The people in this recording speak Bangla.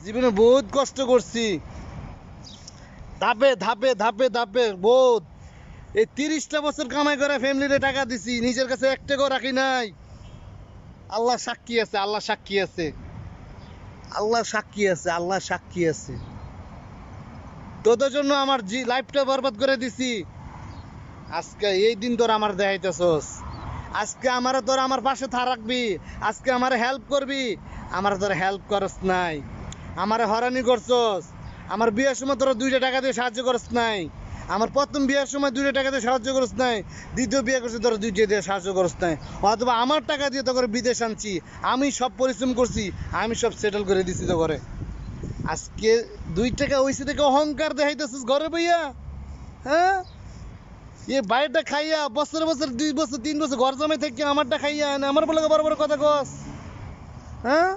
জীবনে বহুত কষ্ট করছি, ধাপে ধাপে ধাপে ধাপে বহুত। এই 30টা বছর কামাই করে ফ্যামিলিতে টাকা দিছি, নিজের কাছে 1 টাকাও রাখি নাই। আল্লাহ সাক্ষী আছে, আল্লাহ সাক্ষী আছে, আল্লাহ সাক্ষী আছে, আল্লাহ সাক্ষী আছে। তোদের জন্য আমার লাইফটা বরবাদ করে দিছি। আজকে এই দিন তোর আমার দেখাইতেছস, আজকে আমার তোর আমার পাশে রাখবি, আজকে আমার হেল্প করবি, আমার তোর হেল্প করস নাই, আমার হরানি করছস। আমার বিয়ের সময় তোরা 2টা টাকা দিয়ে সাহায্য করস নাই, আমার প্রথম বিয়ের সময় 2টা টাকা দিয়ে সাহায্য করস নাই, দ্বিতীয় বিয়ে করছি তোরা 2টা দিয়ে সাহায্য করস নাই। অথবা আমার টাকা দিয়ে তোকে বিদেশ আনছি, আমি সব পরিশ্রম করছি, আমি সব সেটেল করে দিছি তো ঘরে। আজকে 2 টাকা হয়েছে দেখে অহংকার দেখাইতেছিস ঘরে ভাইয়া? হ্যাঁ, এ বাইরেটা খাইয়া বছর বছর 2 বছর 3 বছর ঘর জমাই থেকে আমারটা খাইয়া আমার বলে বড় বড় কথা কস? হ্যাঁ।